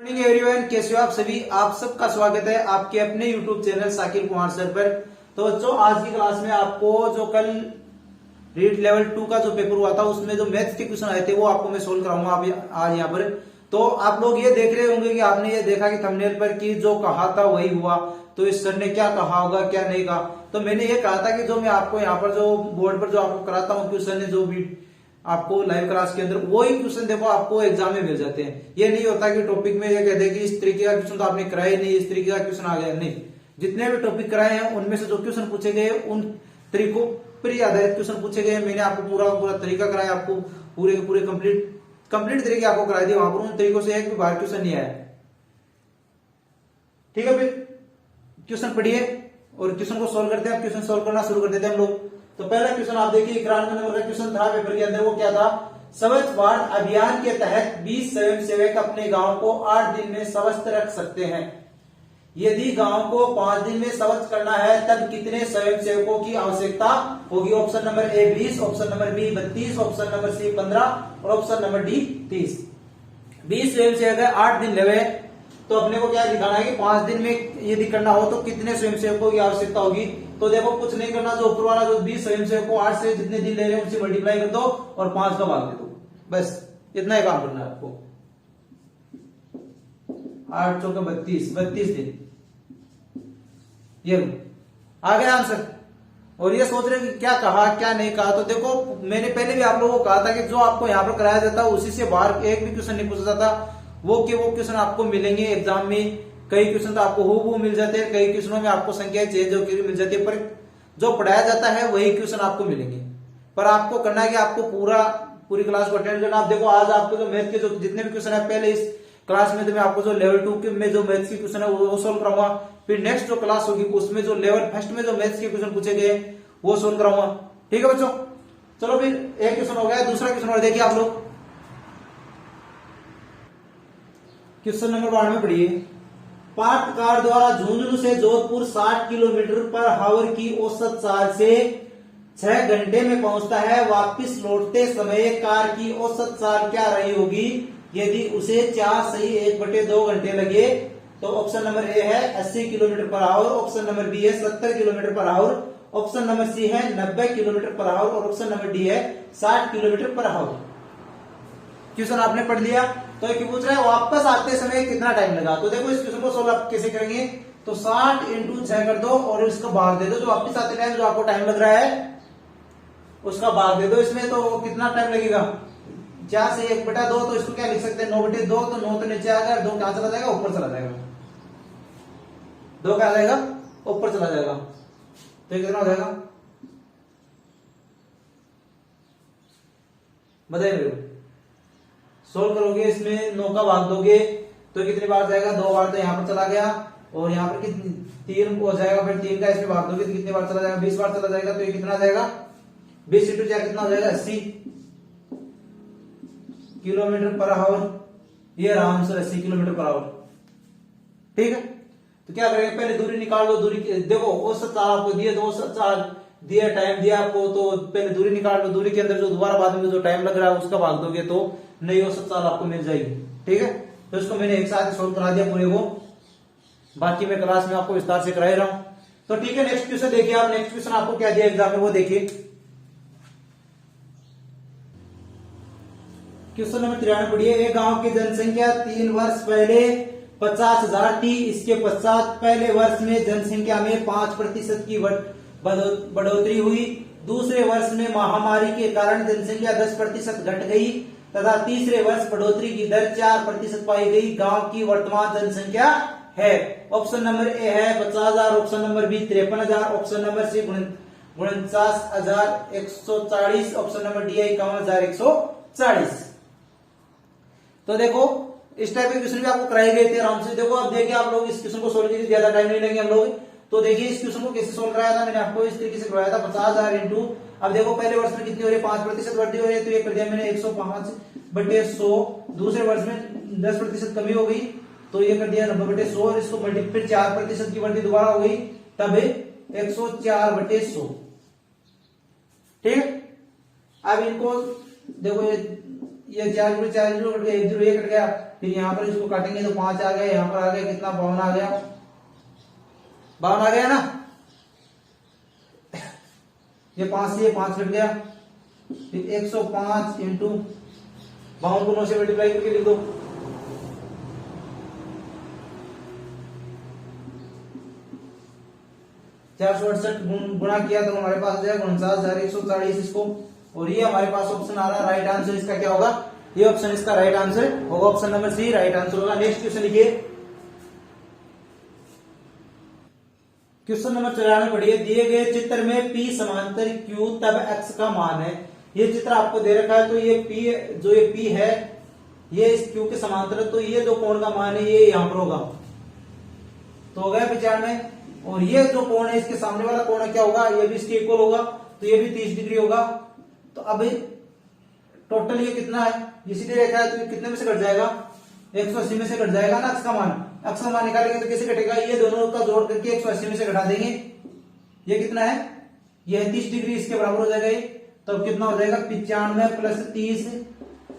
Morning everyone, कैसे हो आप सभी। आप सबका स्वागत है आपके अपने YouTube channel Sakir Kumar sir पर। तो बच्चों, आज की क्लास में आपको जो कल रीड लेवल 2 का जो पेपर हुआ था उसमें जो मैथ्स के क्वेश्चन आए थे वो आपको मैं सोल्व कराऊंगा आज यहाँ पर। तो आप लोग ये देख रहे होंगे कि आपने ये देखा कि थंबनेल पर कि जो कहा था वही हुआ। तो इस सर ने क्या कहा होगा क्या नहीं कहा। तो मैंने ये कहा था कि जो मैं आपको यहाँ पर जो बोर्ड पर जो आपको कराता हूँ क्वेश्चन ने जो भी आपको लाइव क्लास के अंदर वही क्वेश्चन देखो आपको एग्जाम में मिल जाते हैं। ये नहीं होता कि टॉपिक में ये कहते हैं कि इस तरीके का क्वेश्चन तो आपने कराया नहीं, इस तरीके का क्वेश्चन आ गया। नहीं, जितने भी टॉपिक कराए हैं उनमें से जो क्वेश्चन पूछे गए उन तरीकों पर ही आधारित क्वेश्चन पूछे गए। मैंने आपको पूरा तरीका कराया, आपको पूरे के पूरे कंप्लीट तरीके आपको करा दिए। वहां पर उन तरीकों से एक भी बाहर क्वेश्चन नहीं आया। ठीक है, फिर क्वेश्चन पढ़िए और क्वेश्चन को सोल्व करते हैं। क्वेश्चन सोल्व करना शुरू कर देते हैं हम लोग। तो पहला क्वेश्चन आप देखिए, 91 नंबर का क्वेश्चन था पेपर के अंदर। वो क्या था? स्वच्छ भारत अभियान के तहत 20 स्वयंसेवक अपने गांव को 8 दिन में स्वच्छ रख सकते हैं। यदि गांव को 5 दिन में स्वच्छ करना है तब कितने स्वयंसेवकों की आवश्यकता होगी? Option number A 20, option number B 32, option number C 15 और ऑप्शन नंबर डी 30। 20 स्वयंसेवक 8 दिन लगे तो अपने को क्या दिखाना है कि 5 दिन में यदि करना हो तो कितने स्वयंसेवकों की आवश्यकता होगी। तो देखो, कुछ नहीं करना, जो ऊपर वाला जो 20 स्वयंसेवकों 8 से जितने दिन ले रहे हैं उनसे मल्टीप्लाई कर दो और 5 का भाग दे दो। बस इतना ही काम करना है आपको। 8 चौके 32 दिन। ये आ गया आंसर। और ये सोच रहे हैं कि क्या कहा क्या नहीं कहा। तो देखो, मैंने पहले भी आप लोगों को कहा था कि जो आपको यहाँ पर कराया जाता है उसी से बाहर एक भी क्वेश्चन नहीं पूछा जाता। वो क्वेश्चन आपको मिलेंगे एग्जाम में। कई क्वेश्चन तो आपको हूबहू मिल जाते हैं, कई क्वेश्चनों में आपको संख्या चेंज होकर मिल जाती है, पर जो पढ़ाया जाता है वही क्वेश्चन आपको मिलेंगे। पर आपको करना है कि आपको पूरी क्लास को अटेंड करना। आप देखो, आज आपको जो मैथ के जो जितने भी क्वेश्चन है पहले इस क्लास में तो मैं आपको जो लेवल 2 के में जो मैथ्स के क्वेश्चन है वो सोल्व कराऊंगा। फिर नेक्स्ट जो क्लास होगी उसमें जो लेवल फर्स्ट में जो मैथ्स के क्वेश्चन पूछे गए वो सोल्व कराऊंगा। ठीक है बच्चों, चलो फिर एक क्वेश्चन हो गया। दूसरा क्वेश्चन और देखिए आप लोग। क्वेश्चन नंबर 12 में पढ़िए। पाटकार द्वारा झुंझुनू से जोधपुर 60 किलोमीटर पर हावर की औसत चाल से 6 घंटे में पहुंचता है। वापस लौटते समय कार की औसत चाल क्या रही होगी यदि उसे 4 सही 1/2 घंटे लगे? तो ऑप्शन नंबर ए है 80 kilometre per hour, option number B है 70 kilometre per hour, option number C है 90 किलोमीटर पर आवर और ऑप्शन नंबर डी है 60 किलोमीटर पर आवर। क्वेश्चन आपने पढ़ लिया। तो एक पूछ रहा है वापस आते समय कितना टाइम लगा। तो देखो, इस क्वेश्चन को सोल्व आप कैसे करेंगे? तो 60 × 6 कर दो और इसको भाग दे दो। जो वापस आते टाइम जो आपको टाइम लग रहा है उसका भाग दे दो इसमें। तो कितना टाइम लगेगा? 4 से 1/2। तो इसको क्या लिख सकते हैं? 9/2। तो 9 तो नीचे आ गया, 2 कहां चला जाएगा? ऊपर चला जाएगा। 2 क्या आ जाएगा? ऊपर चला जाएगा। तो ये कितना हो जाएगा? बताइए, सोल्व करोगे इसमें 9 का भाग दोगे तो कितनी बार जाएगा? 2 बार। तो यहां पर चला गया और यहां पर कितनी 3 हो जाएगा। फिर 3 का इसमें भाग दोगे तो कितनी बार चला जाएगा? 20 बार चला जाएगा। तो ये कितना जाएगा? 20 × 4 कितना हो जाएगा? 80 किलोमीटर पर आवर। ये आराम से 80 किलोमीटर पर आवर। ठीक है, तो क्या करेंगे? पहले दूरी निकाल लो। दूरी देखो, औसत चाल आपको दिए, तो औसत चाल दिया, टाइम दिया आपको, तो पहले दूरी निकाल लो। दूरी के अंदर जो दोबारा बाद में जो टाइम लग रहा है उसका भाग दोगे तो नई औसत चाल आपको मिल जाएगी। ठीक है, तो इसको मैंने एक साथ सोल्व करा दिया पूरे को। बाकी मैं क्लास में आपको विस्तार से करा रहा हूं। तो ठीक है, नेक्स्ट क्वेश्चन देखिए आप। नेक्स्ट क्वेश्चन आपको क्या दिया एग्जाम में वो देखिए। क्वेश्चन नंबर 93 पढ़िए। एक गांव की जनसंख्या 3 वर्ष पहले 50,000 थी। इसके पश्चात पहले वर्ष में जनसंख्या में 5% की बढ़ोतरी हुई। दूसरे वर्ष में महामारी के कारण जनसंख्या 10% घट गई तथा तीसरे वर्ष बढ़ोतरी की दर 4% पाई गई। गांव की वर्तमान जनसंख्या है। ऑप्शन नंबर ए है 50,000, option number B 53,000, option number C 49,140, option number D 51,140। तो देखो, इस टाइप के क्वेश्चन भी आपको कराए गए थे आराम से। देखो, अब देखिए आप लोग इस क्वेश्चन को सोल्व कीजिए, ज्यादा टाइम नहीं लेंगे हम लोग। तो देखिए, इस क्वेश्चन को कैसे सोल्व कराया था मैंने आपको इस तरीके से करवाया था। 50,000 इंटू, अब देखो पहले वर्ष में कितनी हो रही है? 5% वृद्धि हो रही है। तो ये कर दिया मैंने 105/100। दूसरे वर्ष में 10% कमी हो गई तो ये कर दिया 90/100 और इसको मल्टीप्लाई 4% की वृद्धि दोबारा हो गई तब 104/100। ठीक है, अब इनको देखो, ये 4 जीरो कट गया, 1 जीरो ये कट गया, फिर यहाँ पर इसको काटेंगे तो 5 आ गया, यहाँ पर आ गया कितना 52 आ गया, 52 आ गया ना। ये 5 से ये 5 कट गया, फिर 105 इंटू 52 को 9 से मल्टीप्लाई करके लिख दो। चार सौ 68 गुणा किया तो हमारे पास हो जाएगा 49,140 इसको, और ये हमारे पास ऑप्शन आ रहा है राइट आंसर इसका क्या होगा, ये ऑप्शन इसका राइट आंसर होगा, option number C right answer होगा। नेक्स्ट क्वेश्चन लिखिए, क्वेश्चन नंबर 94 पढ़िए। दिए गए चित्र में P समांतर Q तब X का मान है। ये चित्र आपको दे रखा है, तो ये P जो ये P है ये इस Q के समांतर है, तो ये जो कोण का मान है ये यहां पर होगा, तो हो गया 95। और ये जो कोण है इसके सामने वाला कोण क्या होगा, ये भी इसके इक्वल होगा, तो ये भी 30 डिग्री होगा। तो अब टोटल ये कितना है, इसीलिए रेखा है, तो कितने में से कट जाएगा, 180 में से कट जाएगा ना x का मान। x का मान निकालेंगे तो कैसे कटेगा, ये दोनों का जोड़ करके 180 में से घटा देंगे। ये कितना है, ये 30 डिग्री, इसके बराबर हो जाएगा ये, तो कितना हो जाएगा 95 प्लस 30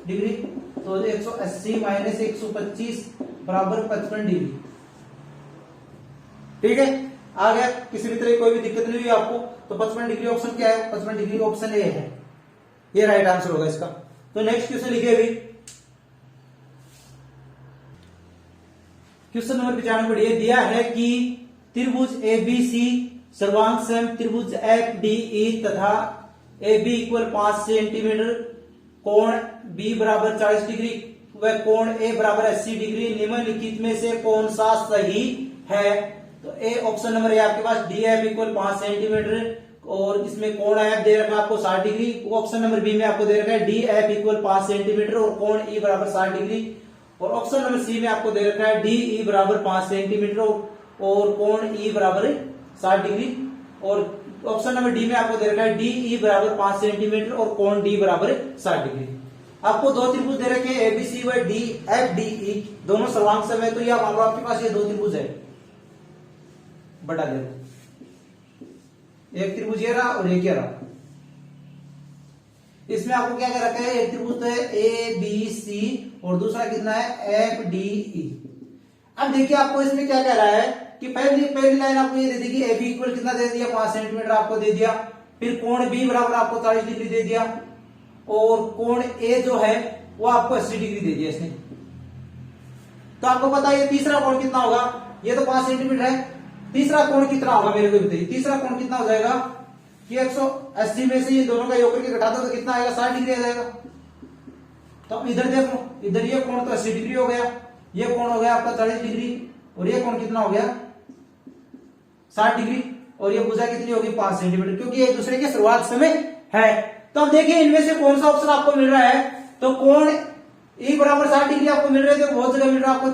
डिग्री, तो 180 माइनस 125 बराबर 55 डिग्री। ठीक है, आ गया, किसी भी तरह कोई भी दिक्कत नहीं हुई आपको, तो 55 डिग्री ऑप्शन क्या है, 55 डिग्री ऑप्शन ए है, ये राइट आंसर होगा इसका। तो नेक्स्ट क्वेश्चन लिखिए अभी, क्वेश्चन नंबर 95 पढ़िए। दिया है कि त्रिभुज एबीसी सर्वांग सम त्रिभुज एफडीई तथा AB इक्वल 5 सेंटीमीटर, कोण B बराबर 40 डिग्री व कोण A बराबर 80 डिग्री, निम्नलिखित में से कौन सा सही है। तो ए ऑप्शन नंबर ए आपके पास DF इक्वल 5 सेंटीमीटर, और इसमें कोण F दे रखा है आपको 60 डिग्री। ऑप्शन नंबर बी में आपको दे रखा है DF इक्वल 5 सेंटीमीटर और कोण E बराबर 60 डिग्री, और ऑप्शन नंबर सी में आपको दे रखा है DE बराबर 5 सेंटीमीटर और कोण E बराबर 60 डिग्री, और ऑप्शन नंबर डी में आपको दे रखा है DE बराबर 5 सेंटीमीटर और कोण D बराबर 60 डिग्री। आपको दो त्रिभुज दे रखे हैं ABC व DFDE, दोनों सर्वांग सम है, तो ये आपके पास ये दो त्रिभुज है, बटा दे, एक त्रिभुज ये रहा और एक ये रहा। इसमें आपको क्या क्या रखा है, एक त्रिभुज तो है ABC और दूसरा कितना है FDE। अब देखिए आपको इसमें क्या कह रहा है कि पहली लाइन आपको ये दे दी कि AB इक्वल कितना दे दिया, 5 सेंटीमीटर आपको दे दिया, फिर कोण B बराबर आपको 40 डिग्री दे दिया, और कोण A जो है वो आपको 80 डिग्री दे दिया इसने। तो आपको पता है ये तीसरा कोण कितना होगा, ये तो 5 सेंटीमीटर है, तीसरा कोण कितना होगा मेरे को बताइए, तीसरा कोण कितना हो जाएगा कि 180 में से ये दोनों का योग करके घटा दो तो कितना आएगा, 60 डिग्री आ जाएगा। तो अब इधर देखो, इधर ये कोण तो 80 डिग्री हो गया, ये कोण हो गया आपका 40 डिग्री, और ये कोण कितना हो गया 60 डिग्री, और ये भुजा कितनी होगी 5 सेंटीमीटर, क्योंकि एक दूसरे के शुरुआत समय है। तो अब देखिए इनमें से कौन सा ऑप्शन आपको मिल रहा है, तो कोण E बराबर 60 डिग्री आपको मिल रहे थे, बहुत जगह मिल रहा है आपको,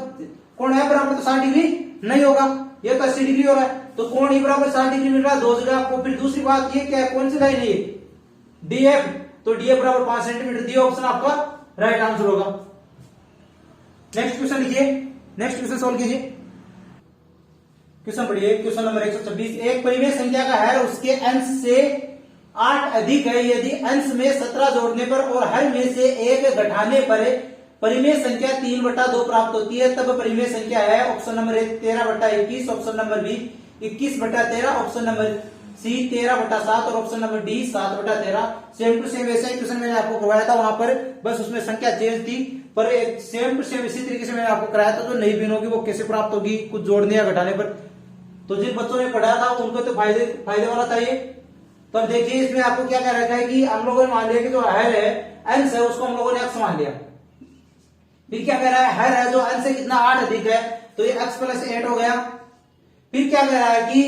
कोण F बराबर तो 60 डिग्री नहीं होगा, ये तो 80 डिग्री हो रहा है, तो कोण E बराबर 60 डिग्री मिल रहा है दो जगह आपको। फिर दूसरी बात ये क्या है, कौन सी लाइन है ये DF, तो DF बराबर 5 सेंटीमीटर, दिया ऑप्शन आपका राइट आंसर होगा। नेक्स्ट क्वेश्चन लिखिए, नेक्स्ट क्वेश्चन सोल्व कीजिए। क्वेश्चन पढ़िए, क्वेश्चन नंबर 126। एक परिमेय संख्या का हर उसके अंश से 8 अधिक है यदि अंश में 17 जोड़ने पर और हर में से 1 घटाने पर परिमेय संख्या 3/2 प्राप्त होती है, तब परिमेय संख्या है option number A 13/21, option number B 21/13, option number C 13/7 और option number D 7/13। Same to same ऐसा ही क्वेश्चन मैंने आपको करवाया था वहां पर, बस उसमें संख्या चेंज थी, पर सेम टू सेम इसी तरीके से मैंने आपको कराया था। जो नई बिन होगी वो कैसे प्राप्त होगी, कुछ जोड़ने या घटाने पर, तो जिन बच्चों ने पढ़ा था उनको तो फायदे वाला था ये। तो अब देखिए इसमें आपको क्या कह रखा है कि हम लोगों ने मान लिया कि जो हर है अंश है उसको हम लोगों ने x मान लिया। फिर क्या कह रहा है, हर है जो अंश से कितना 8 अधिक है, तो ये x + 8 हो गया। फिर क्या कह रहा है कि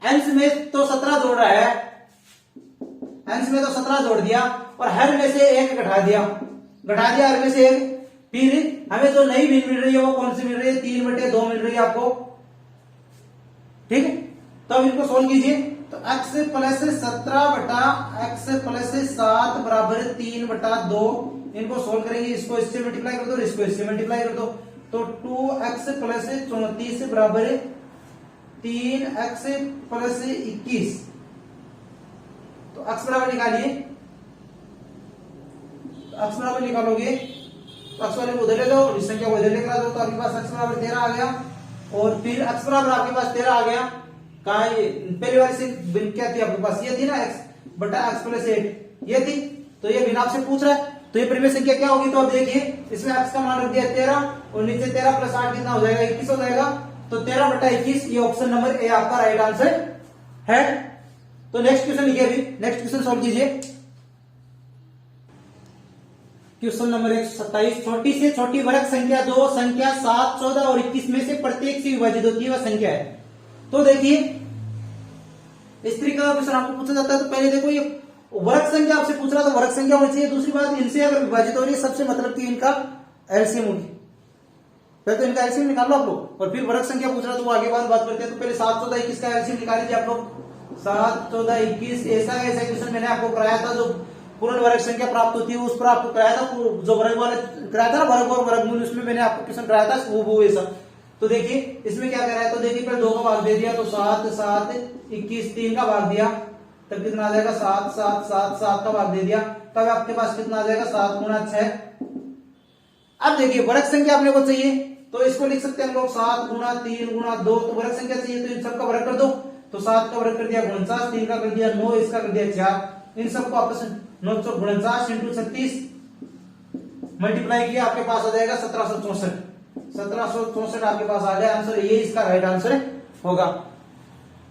अंश में तो 17 जोड़ रहा है, अंश में तो 17 जोड़ दिया और हर में से 1 घटा दिया हर में से 1। फिर हमें जो नई भिन्न मिल रही है वो कौन सी मिल रही है, 3/2 मिल रही है आपको। ठीक है, तो अब इनको सोल्व कीजिए। तो x + 7 बराबर 3/2, इनको सोल्व करेंगे, इसको इससे मल्टीप्लाई कर दो, इसको इससे मल्टीप्लाई कर दो, तो 2x + 34 बराबर 3x + 21। तो x बराबर निकालिए, अक्स बराबर निकालोगे तो अक्स वाले को उधर ले जाओ, इस संख्या को इधर लेकर आ जाओ, तो आपके पास अक्स बराबर 13 आ गया। और फिर अक्स बराबर आपके पास 13 आ गया। कहा ये पहली वाली से क्या थी आपके पास, ये थी ना x बटा x प्लस 8 ये थी। तो ये बिना आपसे पूछ रहा है तो ये प्रीवियस संख्या क्या होगी, तो अब देखिए इसमें x का मान रख दिया 13 और नीचे 13 प्लस 8 कितना हो जाएगा, 21 हो जाएगा। तो 13 बटा 21 ये ऑप्शन नंबर ए आपका राइट आंसर है। तो नेक्स्ट क्वेश्चन लिखिए, अभी नेक्स्ट क्वेश्चन सॉल्व कीजिए। क्वेश्चन नंबर 127, छोटी से छोटी वर्ग संख्या 2 संख्या 7, 14 और 21 में से प्रत्येक से विभाजित होती है वह संख्या है। तो देखिए इस तरीके का क्वेश्चन आपको पूछा जाता है तो पहले देखो ये वर्ग संख्या आपसे पूछ रहा था, वर्ग संख्या होनी चाहिए। दूसरी बात इनसे अगर विभाजित हो रही है सबसे मतलब कि इनका एलसीएम होगी, पहले तो इनका एलसीएम निकाल लो आप लोग और फिर वर्ग संख्या पूछ रहा तो वो आगे बात करते हैं। तो पहले 7, 14, 21 का एलसीएम निकाल लीजिए आप लोग। 7, 14, 21 ऐसा क्वेश्चन मैंने आपको कराया था, जो पूर्ण वर्ग संख्या प्राप्त होती है उस पर आपको कराया था, जो वर्ग वाले कराया था ना वर्ग और वर्गमूल, उसमें मैंने आपको क्वेश्चन कराया था वो ऐसा। तो देखिए इसमें क्या कराया, तो देखिए पहले 2 का भाग दे दिया तो 7, 7, 21, 3 का भाग दिया तब कितना आ जाएगा 7, 7, 7, 7 का भाग दे दिया तब आपके पास कितना आ जाएगा 7 गुणा 6। अब देखिए वर्ग संख्या अपने को चाहिए तो इसको लिख सकते हैं हम लोग 7 गुणा 3 गुणा 2। तो वर्ग संख्या चाहिए तो इन सबका वर्ग कर दो। तो 7 का वर्ग कर दिया 49, 3 का कर दिया 9, इसका कर दिया 4, इन सबको आपस में 949 इंटू 36 मल्टीप्लाई किया आपके पास आ जाएगा 1764। 1764 आपके पास आ गया आंसर, ये इसका राइट आंसर होगा।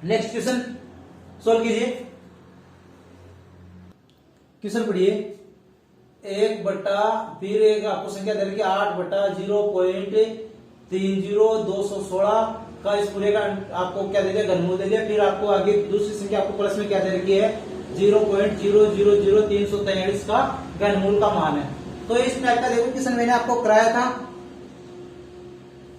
नेक्स्ट क्वेश्चन सोल्व कीजिए। क्वेश्चन पढ़िए 1 बटा फिर एक आपको संख्या दे रखी 8 बटा 0.30216 का इस पूरे का आपको क्या दे दिया, घनमूल दे दिया। फिर आपको आगे दूसरी संख्या आपको प्लस में क्या दे रखी है 0.000343 का घनमूल का मान है। तो इस टाइप का देखो क्वेश्चन मैंने आपको कराया था,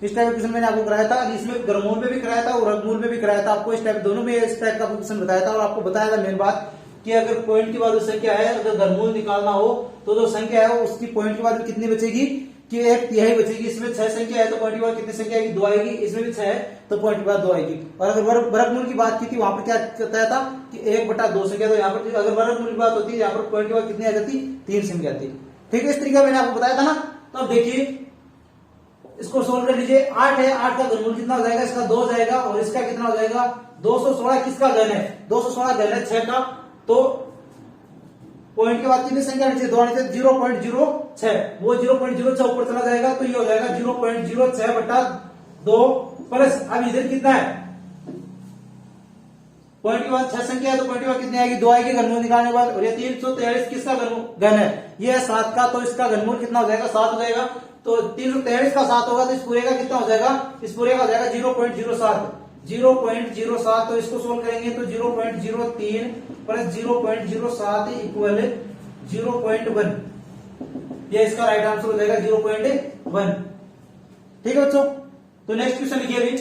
इस टाइप का क्वेश्चन मैंने आपको कराया था, इसमें घनमूल में भी कराया था और वर्गमूल में भी कराया था आपको। इस टाइप दोनों में इस टाइप का क्वेश्चन बताया था और आपको बताया था मेन बात कि अगर पॉइंट की वैल्यू संख्या है, अगर घनमूल निकालना हो तो जो संख्या है उसकी पॉइंट की वैल्यू कितनी बचेगी कि 1/3 बचेगी। इसमें 6 संख्या है तो पॉइंट की वैल्यू कितनी संख्या आएगी 2 आएगी, इसमें भी 6 है तो पॉइंट की वैल्यू 2 आएगी। और अगर वर्गमूल की बात की थी वहां पर क्या बताया था कि 1/2 संख्या, तो यहाँ पर अगर वर्गमूल की बात होती है यहाँ पर पॉइंट की वैल्यू कितनी आ जाती 3 संख्या आती। ठीक है, इस तरीके मैंने आपको बताया था ना। तो अब देखिए इसको सोल्व कर लीजिए। 8 है, 8 का घनमूल कितना हो जाएगा, इसका 2 हो जाएगा और इसका कितना हो जाएगा 216। किसका घन है 216 घन है 6 का। तो पॉइंट के बाद कितनी संख्या नीचे 2 नीचे 0.06, वो 0.06 ऊपर चला जाएगा तो ये हो जाएगा 0.06 बटा 2 प्लस अब इधर कितना है पॉइंट के बाद 6 संख्या है तो पॉइंट के बाद कितनी आएगी 2 आएगी घनमूल निकालने के बाद। और ये 343 किसका घन है, ये है 7 का, तो इसका घनमूल कितना हो जाएगा 7 हो जाएगा। तो 343 का 7 होगा तो इस पूरे का कितना हो जाएगा, इस पूरे का हो जाएगा 0.07। तो इसको सोल्व करेंगे तो 0.03 प्लस 0.07 इक्वल 0.1, ये इसका राइट आंसर हो जाएगा 0.1। ठीक है बच्चों, तो नेक्स्ट क्वेश्चन लिखिए अभी।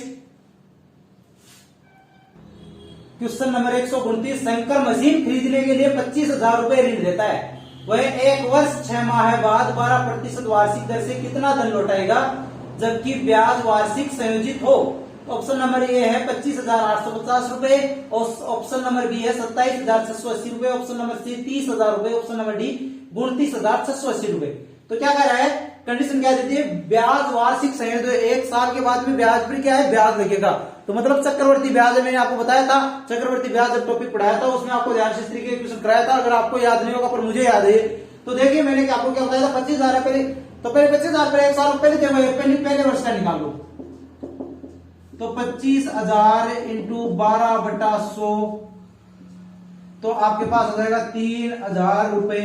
क्वेश्चन नंबर 129, शंकर मशीन खरीदने के लिए 25,000 रुपए ऋण देता है। वह 1 वर्ष 6 माह बाद 12% वार्षिक दर से कितना धन लौटाएगा जबकि ब्याज वार्षिक संयोजित हो। ऑप्शन नंबर ए है 25,850 रुपए, और ऑप्शन नंबर बी है 27,680 रुपए, ऑप्शन नंबर सी 30,000 रुपए, ऑप्शन नंबर डी 29,680 रुपए। तो क्या कह रहा है, कंडीशन क्या देती है, ब्याज वार्षिक संयोजित, 1 साल के बाद में ब्याज पर क्या है ब्याज लगेगा। तो मतलब चक्रवर्ती ब्याज है, मैंने आपको बताया था चक्रवर्ती ब्याज जब टॉपिक पढ़ाया था उसमें आपको ध्यान से इस तरीके क्वेश्चन कराया था। अगर आपको याद नहीं होगा पर मुझे याद है तो देखिए मैंने आपको क्या बताया था 25,000 पहले, तो पहले 25,000 पहले 1 साल पहले पहले वर्ष का निकाल लो। तो 25,000 इंटू 12/100 तो आपके पास हो जाएगा 3,000 रुपए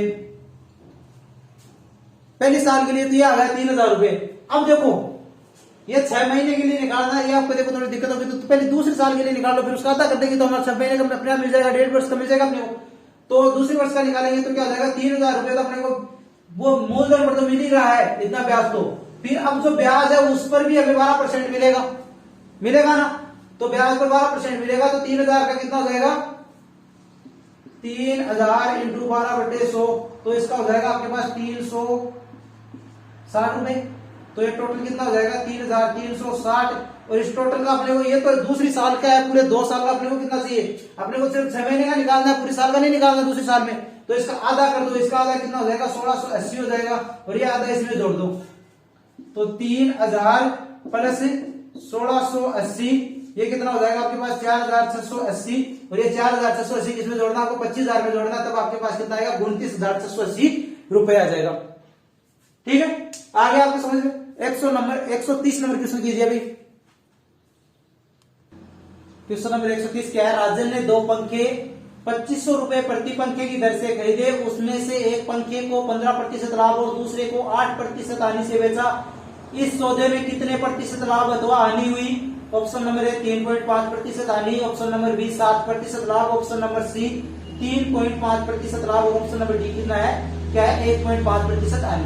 पहले साल के लिए। तो ये आ गया 3,000 रुपए। अब देखो ये 6 महीने के लिए निकालना है, ये आपको देखो थोड़ी दिक्कत होगी तो पहले दूसरे साल के लिए निकाल लो, फिर उसका आधा कर देंगे तो हमारा 6 महीने का अपने आप मिल जाएगा, 1.5 वर्ष का मिल जाएगा अपने को। तो दूसरे वर्ष का निकालेंगे तो क्या हो जाएगा 3,000 रुपए। तो अपने को वो मूलधन पर तो मिल ही रहा है इतना ब्याज, तो फिर अब जो ब्याज है उस पर भी हमें 12% मिलेगा ना। तो ब्याज पर 12% मिलेगा तो 3,000 का कितना हो जाएगा 3,000 इंटू 12/100, तो इसका हो जाएगा आपके पास 360 रुपए। तो ये टोटल कितना हो जाएगा 3,360। और इस टोटल का अपने को, ये तो दूसरी साल का है, पूरे 2 साल का अपने को कितना चाहिए, अपने को सिर्फ 6 महीने का निकालना है, पूरे साल का नहीं निकालना दूसरे साल में। तो इसका आधा कर दो, इसका आधा कितना हो जाएगा 1680 हो जाएगा, और ये आधा इसमें जोड़ दो, तो 3000 प्लस 1680 ये कितना हो जाएगा आपके पास 4680, और ये 4680 किसमें जोड़ना आपको 25000 में जोड़ना, तब आपके पास कितना आएगा 29680 रुपए आ जाएगा। ठीक है, आगे आपको समझ में 130 नंबर क्वेश्चन कीजिए अभी। क्वेश्चन नंबर 130 क्या है, राजन ने 2 पंखे 2500 रुपए प्रति पंखे की दर से खरीदे, उसमें से एक पंखे को 15% लाभ और दूसरे को 8% हानि से बेचा, इस सौदे में कितने प्रतिशत लाभ अथवा हानि हुई? ऑप्शन नंबर ए 3.5% हानि, ऑप्शन नंबर बी 7% लाभ, ऑप्शन नंबर सी 3.5% लाभ, ऑप्शन नंबर डी कितना है, क्या है 1.5% हानि।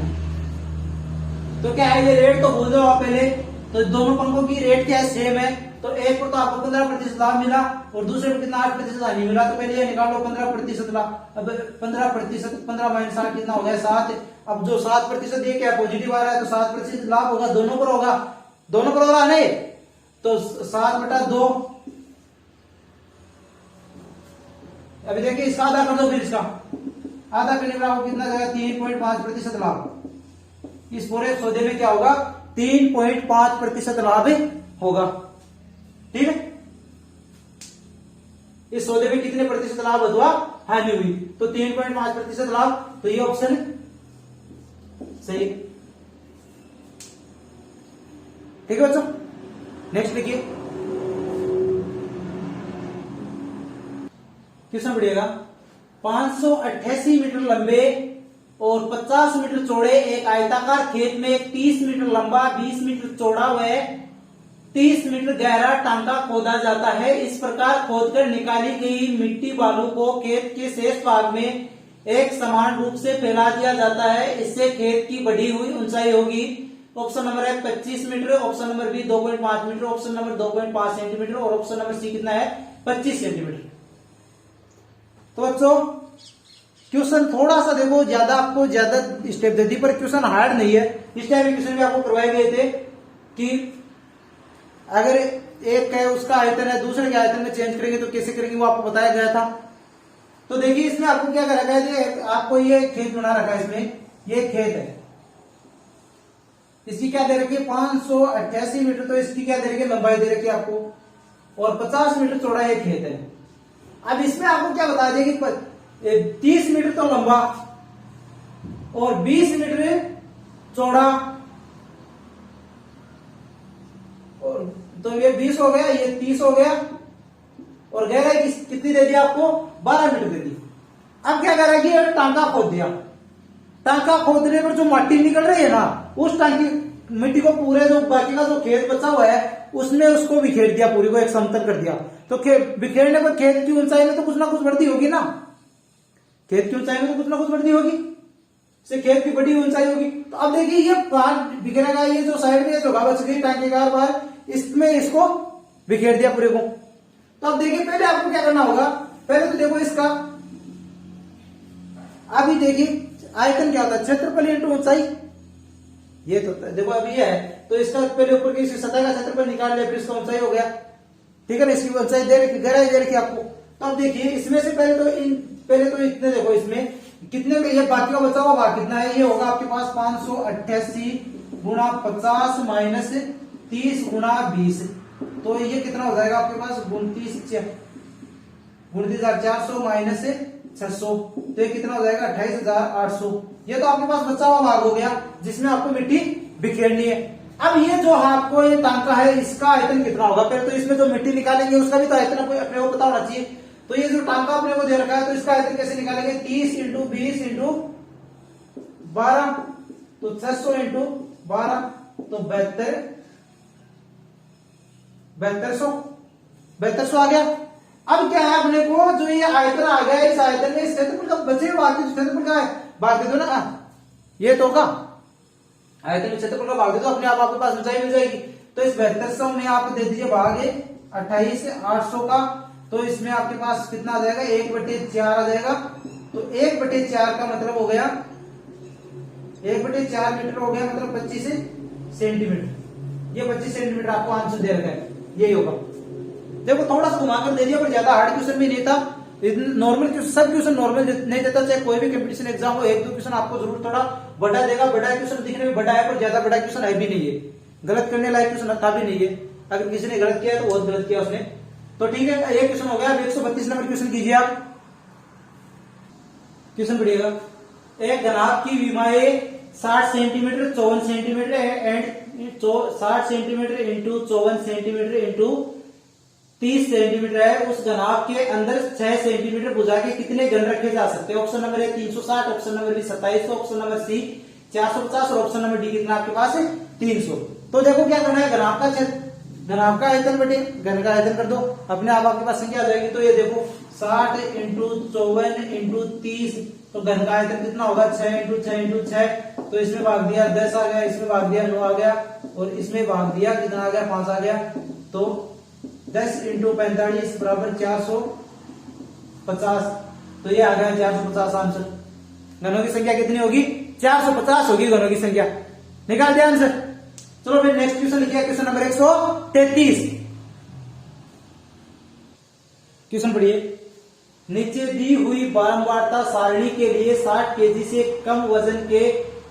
तो क्या है ये रेट तो भूल जाओ आप पहले, तो दोनों पंखों की रेट क्या है सेम है, तो एक पर तो आपको 15% लाभ मिला और दूसरे पर कितना 8% हानि मिला, तो पहले ये निकालो 15% लाभ, अब 15% 15 माइनस 8 कितना हो गया 7, अब जो 7% ये क्या पॉजिटिव आ रहा है तो 7% लाभ होगा, दोनों पर होगा, दोनों पर होगा नहीं, तो 7/2, अभी देखिए इसका आधा कर दो, फिर इसका आधा करने पर आपको कितना जाएगा 3.5% लाभ, इस पूरे सौदे में क्या होगा 3.5% लाभ होगा। ठीक है, इस सौदे में कितने प्रतिशत लाभ अथवा हानि हुई, तो 3.5% लाभ, तो ये ऑप्शन सही। ठीक है बच्चों, नेक्स्ट लिखिए क्वेश्चन बढ़िएगा, 588 मीटर लंबे और 50 मीटर चौड़े एक आयताकार खेत में एक 30 मीटर लंबा 20 मीटर चौड़ा व 30 मीटर गहरा टांका खोदा जाता है। इस प्रकार खोदकर निकाली गई मिट्टी बालू को खेत के शेष भाग में एक समान रूप से फैला दिया जाता है, इससे खेत की बढ़ी हुई ऊंचाई होगी। ऑप्शन नंबर है 25 metre, option number B 2.5 metre, option number 2.5 centimetre और ऑप्शन नंबर सी कितना है 25 सेंटीमीटर। तो बच्चों क्वेश्चन थोड़ा सा देखो ज्यादा आपको ज्यादा स्टेप दे दी, पर क्वेश्चन हार्ड नहीं है। इस टाइप के क्वेश्चन भी आपको करवाए गए थे कि अगर एक है उसका आयतन है दूसरे के आयतन में चेंज करेंगे तो कैसे करेंगे वो आपको बताया गया था। तो देखिए इसमें आपको क्या कर रखा है, आपको ये खेत बना रखा है, इसमें ये खेत है, इसकी क्या दे रखी है 588 मीटर, तो इसकी क्या दे रखी है लंबाई दे रखी है आपको, और 50 मीटर चौड़ा ये खेत है। अब इसमें आपको क्या बता दें कि 30 मीटर तो लंबा और 20 मीटर चौड़ा, और तो ये 20 हो गया, ये 30 हो गया, और गहराई कितनी दे दी आपको 12 मीटर दे दी। अब क्या कर रहा है कि टांका खोद दिया, टांका खोदने पर जो मिट्टी निकल रही है ना, उस टांकी मिट्टी को पूरे जो बाकी का जो खेत बचा हुआ है उसमें उसको बिखेर दिया, पूरी को एक समतल कर दिया। तो बिखेरने पर खेत की ऊंचाई में तो कुछ ना कुछ बढ़ती होगी ना, खेत की ऊंचाई में तो कुछ ना कुछ बढ़ती होगी, से खेत की बड़ी ऊंचाई होगी। तो अब देखिए ये पार्ट बिखेरेगा, ये जो साइड में जगह बच गई टांके का बाहर, इसमें इसको बिखेर दिया पूरे को। तो अब देखिए पहले आपको क्या करना होगा, पहले तो देखो इसका, अभी देखिए आयतन क्या होता है क्षेत्रफल इंटू ऊंचाई, ये तो देखो अभी ये है, तो इसका पहले ऊपर की सतह का क्षेत्रफल निकाल लिया, फिर इसका ऊंचाई हो गया। ठीक है ना, इसकी ऊंचाई दे रखी, गहराई दे रखी आपको। तो अब देखिए इसमें से पहले तो इतने देखो, इसमें कितने में ये बाकी का बचा हुआ भाग कितना है, ये होगा आपके पास 588 गुणा 50 माइनस 30 गुणा 20, तो ये कितना हो जाएगा आपके पास 29,400 माइनस 600, तो ये कितना हो जाएगा 28,800। ये तो आपके पास बचा हुआ भाग हो गया जिसमें आपको मिट्टी बिखेरनी है। अब ये जो आपको ये टांका है इसका आयतन कितना होगा, पहले तो इसमें जो मिट्टी निकालेंगे उसका भी तो आयतन अपने को पता होना चाहिए। तो ये जो टांका अपने को दे रखा है तो इसका आयतन कैसे निकालेंगे, 30 इंटू 20 इंटू 12, तो 600 इंटू 12, तो 7200 आ गया। अब क्या है अपने को जो ये आयतन आ गया, इस आयतन में इस क्षेत्रफल का बचे बाकी क्षेत्रफल का है भाग दे दो ना, ये तो होगा आयतन में क्षेत्रफल का भाग दे दो, अपने आप आपके पास ऊंचाई मिल जाएगी। तो इस 7200 में आप दे दीजिए भाग 28,800 का, तो इसमें आपके पास कितना आ जाएगा 1/4 आ जाएगा। तो 1/4 का मतलब हो गया 1/4 मीटर हो गया, मतलब 25 सेंटीमीटर। ये 25 सेंटीमीटर आपको आंसर दे रखा है, यही होगा। देखो थोड़ा सा घुमाकर दे दिया, पर ज्यादा हार्ड क्वेश्चन भी नहीं था, नॉर्मल सब क्वेश्चन नॉर्मल नहीं देता, चाहे कोई भी कंपटीशन एग्जाम हो, एक दो क्वेश्चन आपको जरूर थोड़ा बड़ा देगा। बड़ा क्वेश्चन दिखने में बड़ा है पर ज्यादा बड़ा क्वेश्चन है भी नहीं है, गलत करने लायक क्वेश्चन था भी नहीं है। अगर किसी ने गलत किया है तो बहुत गलत किया उसने। तो ठीक है, एक क्वेश्चन हो गया। अब 132 नंबर क्वेश्चन कीजिए आप। क्वेश्चन पढ़िएगा, एक घनाभ की विमाएं 60 centimetre 54 centimetre and 60 centimetre into 54 centimetre into 30 centimetre है। उस घनाभ के अंदर 6 सेंटीमीटर भुजा के कितने घन रखे जा सकते हैं? Option number A 360, option number B 2700, option number C 450 और ऑप्शन नंबर डी कितना आपके पास है? 300। तो देखो क्या करना है, घनाभ का आयतन बटे घन का आयतन कर दो, अपने आप आपके पास संख्या आ जाएगी। तो ये देखो 60 इंटू 54 इंटू 30, तो घन का आयतन कितना होगा? 6 इंटू 6 इंटू 6। तो इसमें भाग दिया 10 आ गया, इसमें भाग दिया 9 आ गया और इसमें भाग दिया कितना आ गया? 5 आ गया। तो 10 इंटू 45 बराबर 450। तो ये आ गया 450 आंसर। घनों की संख्या कितनी होगी? 450 होगी घनों की संख्या। निकाल दिया आंसर। चलो फिर नेक्स्ट क्वेश्चन लिखिए, क्वेश्चन नंबर 133। क्वेश्चन पढ़िए, नीचे दी हुई बारंबारता सारणी के लिए 60 केजी से कम वजन के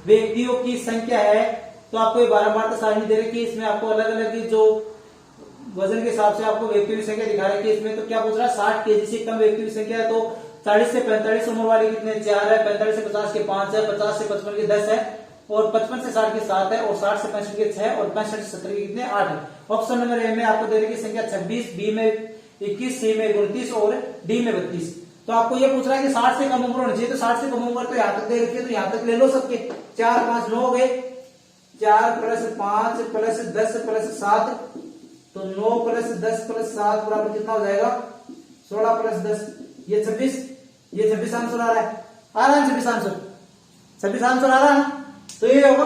व्यक्तियों की संख्या है। तो आपको ये बारंबारता सारणी दे रखी है, इसमें आपको अलग अलग जो वजन के हिसाब से आपको व्यक्तियों की संख्या दिखा रखी है। इसमें तो क्या पूछ रहा है? 60 केजी से कम व्यक्तियों की संख्या है। तो 40 से 45 उम्र वाले कितने? 4 है, 45 से 50 के 5 है, 50 से 55 के 10 है और 55 से 60 के 7 है और 60 से 65 के 6 और 65 से 70 के कितने? 8 है। ऑप्शन नंबर ए में आपको दे रखी संख्या 26, बी में 21, सी में 29 और डी में 32। तो आपको ये पूछ रहा है कि 60 से कम उम्र होनी चाहिए। तो 60 से कम उम्र तो यहाँ तक दे रखी है, तो यहाँ तक ले लो सबके। 4 5 9 हो गए, 4 प्लस 5 प्लस 10 प्लस 7, तो 9 प्लस 10 प्लस 7 बराबर कितना हो जाएगा? 16 प्लस 10 ये 26। ये 26 आंसर आ रहा है, 26 आंसर, 26 आंसर आ रहा है ना? तो ये होगा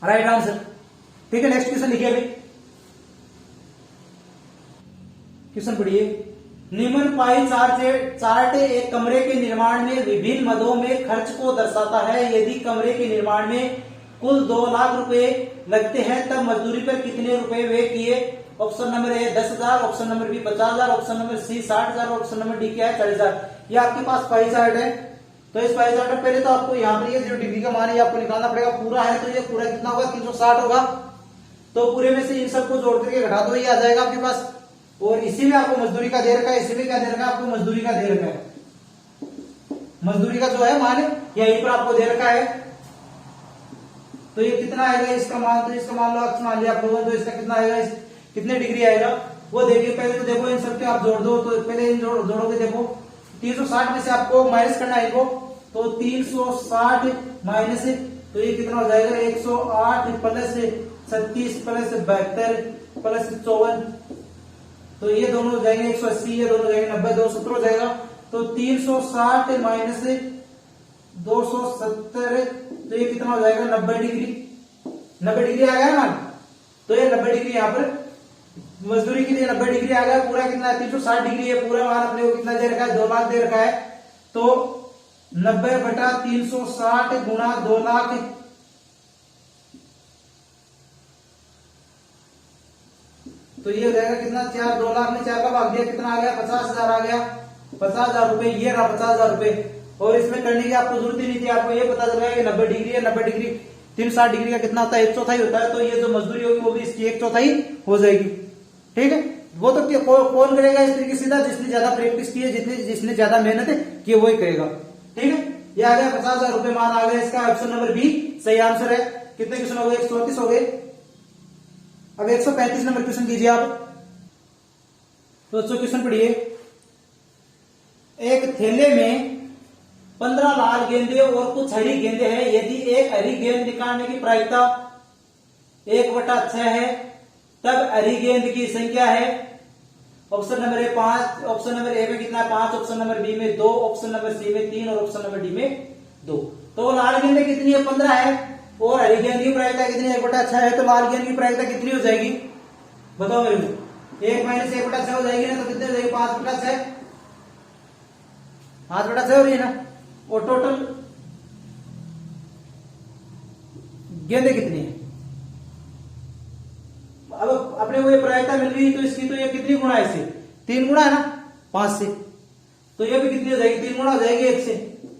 राइट आंसर। ठीक है, नेक्स्ट क्वेश्चन लिखिए अभी। क्वेश्चन पढ़िए, निम्न पाई चार्ट एक कमरे के निर्माण में विभिन्न मदों में खर्च को दर्शाता है। यदि कमरे के निर्माण में कुल 2 लाख रुपए लगते हैं तब मजदूरी पर कितने रुपए व्यय किए? Option number A 10,000, option number B 50,000, option number C 60,000 और ऑप्शन नंबर डी क्या है? 40,000। ये आपके पास पाई चार्ट है। तो इस पाई चार्ट में पहले तो आपको यहाँ पर ये जो डिग्री का मान है आपको निकालना पड़ेगा। पूरा है तो ये पूरा कितना होगा? 360 होगा। तो पूरे में से इन सबको जोड़ करके घटा दो, ये आ जाएगा आपके पास। और इसी में आपको मजदूरी का दे रखा है, इसी में क्या दे रखा है? आपको मजदूरी का दे रखा है। मजदूरी का जो है मान यहीं पर आपको दे रखा है। तो ये कितना आएगा इसका मान? तो इसका मान लो मान लिया आप लोगों, तो इसका कितना आएगा? कितने डिग्री आएगा वो देखिए। पहले तो देखो इन सबके आप जोड़ दो, तो पहले इन जोड़ोगे। देखो 360 में से आपको माइनस करना है इनको, तो 360 माइनस, तो ये कितना हो जाएगा? 108 प्लस 36 प्लस 72 प्लस 54, तो ये दोनों हो जाएंगे 180, ये दोनों हो जाएंगे 90, 270 हो जाएगा। तो 360 माइनस 270, तो ये कितना हो जाएगा? 90 डिग्री। 90 डिग्री आ गया ना? तो ये 90 डिग्री यहाँ पर मजदूरी के लिए 90 डिग्री आ गया। पूरा कितना है? 360 डिग्री है। पूरा मान अपने को कितना दे रखा है? 2 लाख दे रखा है। तो 90 बटा 360 गुणा 2 लाख, तो ये हो जाएगा कितना? 2 लाख में 4 का भाग दिया, कितना आ गया? 50,000 आ गया। 50,000 रुपए ये रहा, 50,000 रुपए। और इसमें करने की आपको जरूरत ही नहीं थी, आपको ये पता चल रहा है कि 90 डिग्री है। 90 डिग्री 360 डिग्री का कितना होता है? 1/4 होता है। तो ये जो मजदूरी होगी वो भी इसकी 1/4 हो जाएगी। ठीक है, वो तो कौन करेगा इस तरीके सीधा? जिसने ज्यादा प्रैक्टिस की है, जिसने ज्यादा मेहनत की वही करेगा। ठीक है, ये आ गया 50,000 रुपए मान आ गया इसका। ऑप्शन नंबर बी सही आंसर है। कितने क्वेश्चन हो गए? 134 हो गए। अब 135 नंबर क्वेश्चन कीजिए आप। तो क्वेश्चन पढ़िए, एक थैले में 15 लाल गेंदे और कुछ हरी गेंदे हैं। यदि एक हरी गेंद निकालने की प्रायिकता 1/6 है तब हरी गेंद की संख्या है। ऑप्शन नंबर ए 5, ऑप्शन नंबर ए में कितना है? 5, ऑप्शन नंबर बी में 2, ऑप्शन नंबर सी में 3 और ऑप्शन नंबर डी में 2। तो लाल गेंद कितनी है? 15 है और हरी गेंद की प्रायिकता कितनी है? 1/6 है। तो लाल गेंद की प्रायिकता कितनी हो जाएगी? बताओ मेरे को। 1 माइनस 1/6 हो जाएगी ना? तो कितने हो जाएगी? 5/6, 5/6 हो रही है ना? और टोटल गेंदे कितनी है? अब अपने को ये प्रायिकता मिल गई, तो इसकी तो ये कितनी गुणा है? इसे 3 गुणा है ना 5 से। तो ये भी कितनी हो जाएगी, 3 गुना हो जाएगी 1 से,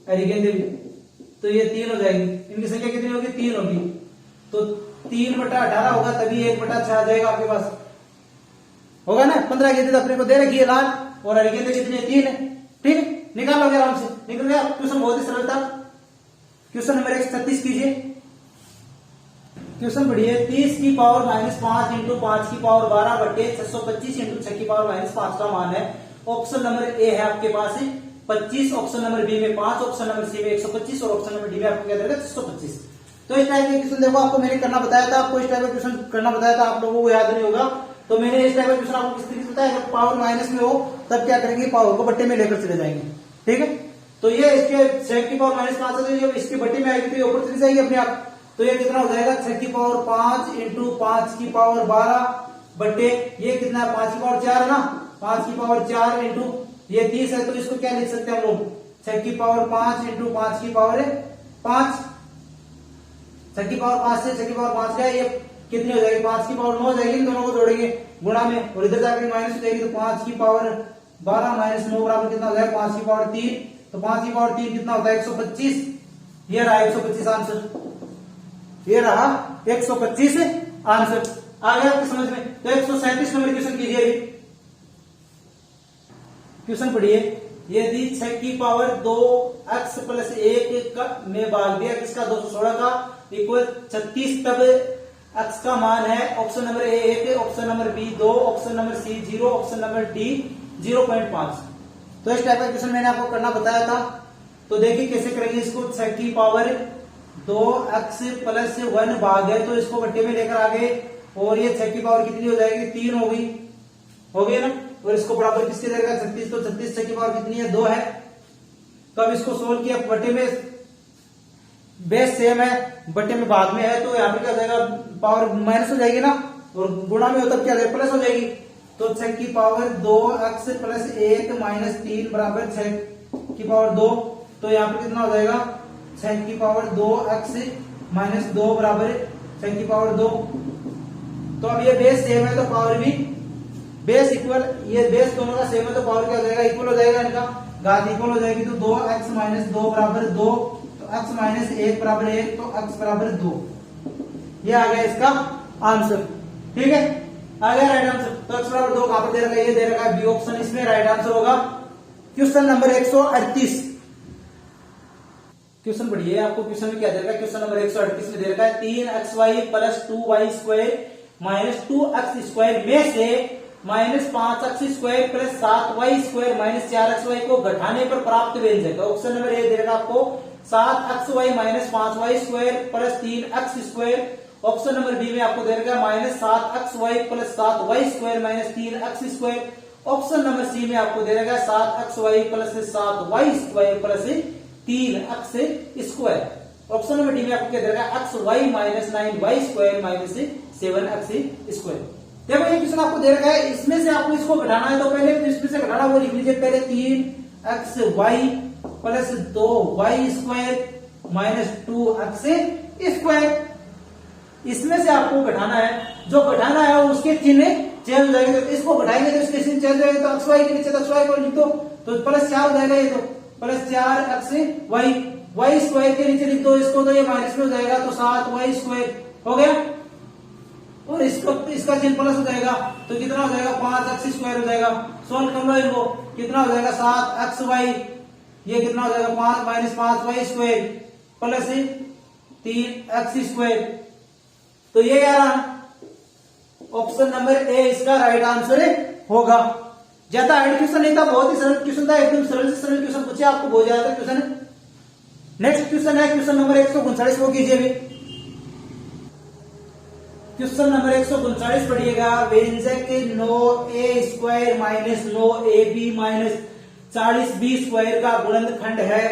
अरे गेंदे भी, तो ये 3 हो जाएगी। इनकी संख्या कितनी होगी, 3 होगी। तो 3/18 होगा, तभी 1/6 आ जाएगा आपके पास, होगा ना। 15 गेंदे अपने को दे रखी है लाल, और हरी गेंदे कितनी है, 3 है। ठीक है, निकाल लोगे आराम से, निकल गया। क्वेश्चन बहुत ही सरल था। क्वेश्चन नंबर 136 कीजिए। क्वेश्चन पढ़िए, 30 की पावर -5 इंटू 5 की पावर 12 बटे 625 इंटू 6 की पावर -5 का मान है। ऑप्शन नंबर ए है आपके पास 25, ऑप्शन नंबर बी में 5, ऑप्शन नंबर सी में 125 और ऑप्शन नंबर डी में आपको क्या देगा, 625। तो इस टाइप के क्वेश्चन देखो, आपको मैंने करना बताया था, आपको इस टाइप का क्वेश्चन करना बताया था, आप लोगों को याद नहीं होगा। तो मैंने इस टाइप का क्वेश्चन आपको किस तरीके से बताया, जब पावर माइनस में हो तब क्या करेंगे, पावर को बट्टे में लेकर चले जाएंगे। ठीक है, तो ये इसके 6 की पावर -5 है, तो ये इसके बट्टे में आएगी तो ये ऊपर चली जाएगी अपने आप। तो ये कितना हो जाएगा, 6 की पावर 5 इंटू 5 की पावर 12 बट्टे ये कितना है, 5 की पावर 4 है ना, 5 की पावर 4 इंटू ये 30 है, तो इसको क्या लिख सकते हैं हम लोग, 6 की पावर 5 इंटू 5 की पावर 5, 6 की पावर 5 से 6 की पावर 5 का ये कितनी हो जाएगी, 5 की पावर 9 हो जाएगी। दोनों को जोड़ेंगे गुणा में, और इधर जाकर माइनस हो जाएगी, तो 5 की पावर 12 माइनस 9 बराबर कितना हो जाएगा, 5 की पावर 3। तो 5 की पावर 3 कितना होता है, 125। ये रहा 125 आंसर, ये रहा 125 आंसर। आ गया आपकी समझ में। तो 137 नंबर क्वेश्चन कीजिए। अभी क्वेश्चन पढ़िए, यदि 6 की पावर 2x प्लस 1 में भाग दिया किसका, 216 का, इक्वल 36, तब x का मान है, option number A 1, option number B 2, option number C 0, option number D 0.5। तो इस टाइप का क्वेश्चन मैंने आपको करना बताया था। तो देखिए कैसे करेंगे इसको। 6 की पावर 2x प्लस 1 भाग है, तो इसको बट्टे में लेकर आ गए, और ये 6 की पावर कितनी हो जाएगी, 3 हो गई ना, और इसको बराबर किसके देगा, 36। तो 36 6 की पावर कितनी है, 2 है। तो अब इसको सोल्व किया, बट्टे में बेस सेम है, बट्टे में भाग में है, तो यहाँ पे क्या हो जाएगा, पावर माइनस हो जाएगी ना, और गुणा में हो तब क्या प्लस हो जाएगी। तो 6 की पावर 2x प्लस 1 माइनस 3 बराबर 6 की पावर 2। तो यहाँ पे कितना हो जाएगा, 6 की पावर 2x माइनस 2 बराबर 6 की पावर 2। तो अब ये बेस सेम है, तो पावर भी बेस इक्वल, ये बेस दोनों का सेम है, तो पावर क्या हो जाएगा, इक्वल हो जाएगा, इनका घात इक्वल हो जाएगी। तो 2x माइनस 2 बराबर 2, तो x माइनस 1 बराबर 1, तो x बराबर 2। ये आ गया इसका आंसर। ठीक है, आ गया राइट आंसर। तो x बराबर 2 कहां पर दे रखा है, ये दे रखा है बी ऑप्शन, इसमें राइट आंसर होगा। Question number 138। क्वेश्चन पढ़िए, आपको क्वेश्चन में क्या दे रखा है, क्वेश्चन नंबर 138 में दे रखा है 3xy plus 2y square minus 2x square में से minus 5x square plus 7y square minus 4xy को घटाने पर प्राप्त व्यंजक। ऑप्शन नंबर ए दे रखा आपको 7xy minus 5y square plus 3x square. Option number B में आपको दे रखा है minus 7xy plus 7y square minus 3x square. Option number C में आपको दे रखा है 7xy plus 7y square plus 3x square. Option number D में आपको क्या दे रखा है xy minus 9y square minus 7x square. देखो ये क्वेश्चन आपको दे रखा है, इसमें से आपको इसको घटाना है, तो पहले तो इसमें से घटाना वो लिख लीजिए। पहले 3xy plus 2y square minus 2x square, इसमें से आपको घटाना है। जो घटाना है उसके चिन्ह चेंज हो जाएंगे, तो इसको घटाएंगे तो इसके चिन्ह चेंज हो जाएंगे। तो xy के नीचे तो xy को लिख दो, तो प्लस 4 हो जाएगा, ये तो प्लस 4xy, y स्क्वायर के नीचे लिख दो इसको, तो ये माइनस में हो जाएगा, तो 7y स्क्वायर हो गया, और इसको इसका चिन्ह प्लस हो जाएगा, तो कितना हो जाएगा 5x स्क्वायर हो जाएगा। सोल्व कर लो इनको, कितना हो जाएगा 7xy, ये कितना हो जाएगा 5 minus 5y square plus 3x square. तो ये यार ऑप्शन नंबर ए इसका राइट आंसर होगा। ज्यादा हार्ड क्वेश्चन नहीं था, बहुत ही सरल क्वेश्चन था, एकदम सरल से सरल क्वेश्चन पूछे आपको बहुत ज्यादा क्वेश्चन। नेक्स्ट क्वेश्चन है क्वेश्चन नंबर 139 को कीजिए भी। क्वेश्चन नंबर 139 पढ़िएगा, व्यंजक 9a square minus 9ab minus 40b square का गुणनखंड है।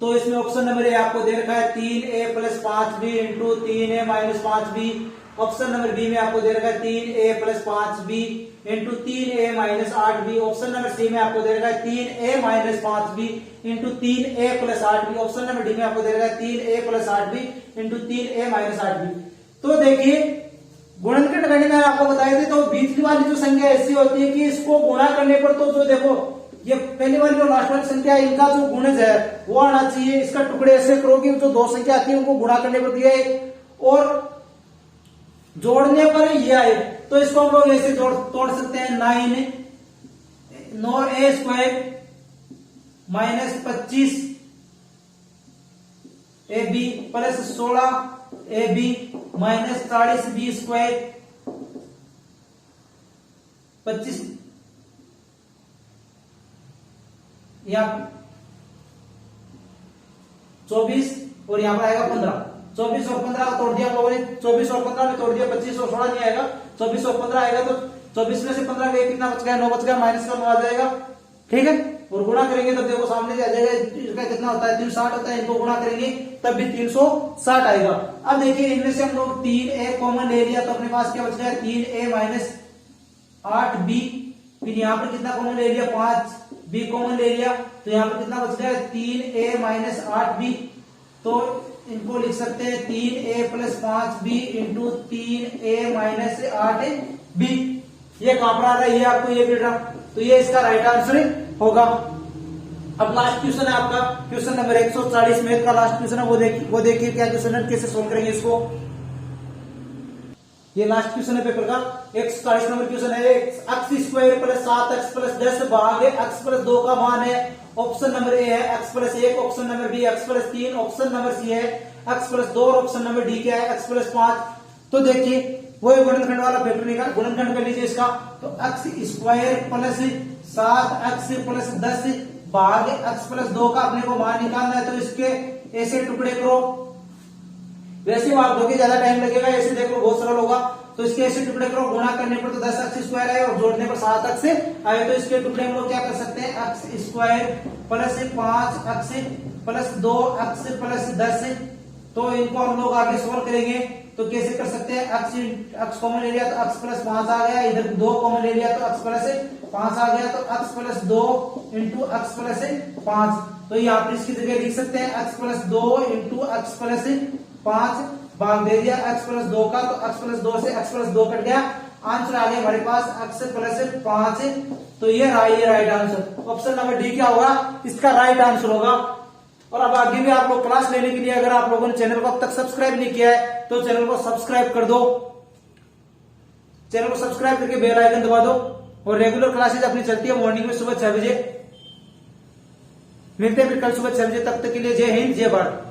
तो इसमें ऑप्शन नंबर ए आपको दे रखा है 3a plus 5b into 3a minus 5b। Option number B में आपको दे रखा है 3a plus 5b into 3a minus 8b। Option number C में आपको दे रखा है 3a minus 5b into 3a plus 8b। Option number D में आपको दे रखा है 3a plus 8b into 3a minus 8b। तो देखिए गुणनखंड करने में आपको बताए थे, तो बीच वाली जो संख्या ऐसी होती है कि इसको गुणा करने पर तो जो देखो ये पहली वाली और लास्ट वाली संख्या है, इनका जो गुणज है वो आना चाहिए। इसका टुकड़े ऐसे करो कि जो दो संख्या आती है उनको गुणा करने पर दिया है और जोड़ने पर ये आए, तो इसको हम लोग ऐसे तोड़ सकते हैं। 9a² minus 25 AB plus 16 AB minus 40b² 25 या 24 और यहां पर आएगा 15। 24 और 15 तोड़ दिया हम लोगों ने, 24 और 15 में तोड़ दिया, 25 और 16 नहीं आएगा, 24 और 15 आएगा, तो 24 में से 15 गए, कितना बच गया? 9 बच गया, माइनस का 9 आ जाएगा। ठीक है, और गुणा करेंगे तब देखो सामने से आ जाएगा, इसका कितना होता है? 360 होता है, इनको गुणा करेंगे तब भी 360 आएगा। अब देखिए इनमें से हम लोग 3a कॉमन ले लिया, तो अपने पास क्या बच गया? 3a माइनस 8b, फिर यहाँ पर कितना कॉमन ले लिया? 5b कॉमन ले लिया, तो यहाँ पर कितना बच गया? 3a माइनस 8b, तो इनको लिख सकते हैं 3a plus 5b into 3a minus 8b। ये कहां पर आ रहा है? ये आपको ये मिल रहा, तो ये इसका राइट आंसर होगा। अब लास्ट क्वेश्चन है आपका, क्वेश्चन नंबर 140 मैथ का लास्ट क्वेश्चन है, वो देखिए क्या क्वेश्चन है, कैसे सोल्व करेंगे इसको। ये लास्ट क्वेश्चन है पेपर का, 140 नंबर क्वेश्चन है। x² प्लस 7x प्लस 10 भागे x प्लस 2 का मान है। ऑप्शन नंबर ए है x plus 1, option number B x plus 3, option number C है x प्लस 2 और ऑप्शन नंबर डी क्या है? x plus 5। तो देखिए वो गुणनखंड वाला पेपर निकाल, गुणनखंड कर लीजिए इसका, तो x² प्लस 7x प्लस 10 भाग x प्लस 2 का अपने को मान निकालना है, तो इसके ऐसे टुकड़े करो, वैसे भाग दोगे ज्यादा टाइम लगेगा, ऐसे देख लो बहुत सरल होगा। तो इसके ऐसे टुकड़े करो, गुणा करने पर तो 10x² आए और जोड़ने पर 7x आए, तो इसके टुकड़े हम लोग क्या कर सकते हैं? x² plus 5x plus 2x plus 10, तो इनको हम लोग आगे सोल्व करेंगे तो कैसे कर सकते हैं? x कॉमन ले लिया तो x प्लस 5 आ गया, इधर 2 कॉमन ले लिया तो x प्लस 5 आ गया, तो x plus 2 into x plus 5, तो यहाँ पर इसकी जगह लिख सकते हैं x plus 2 into x plus 5 भाग दे दिया x प्लस 2 का, तो x प्लस 2 से x प्लस 2 कट गया, आंसर आ गया हमारे पास x प्लस 5, तो ये right answer. Option number D क्या होगा? इसका राइट आंसर होगा। और अब आगे भी आप लोग क्लास लेने के लिए अगर आप लोगों ने चैनल को अब तक सब्सक्राइब नहीं किया है तो चैनल को सब्सक्राइब कर दो, चैनल को सब्सक्राइब करके बेल आइकन दबा दो, और रेगुलर क्लासेज अपनी चलती है मॉर्निंग में सुबह 6 बजे। मिलते हैं फिर कल सुबह 6 बजे, तब तक के लिए जय हिंद जय भारत।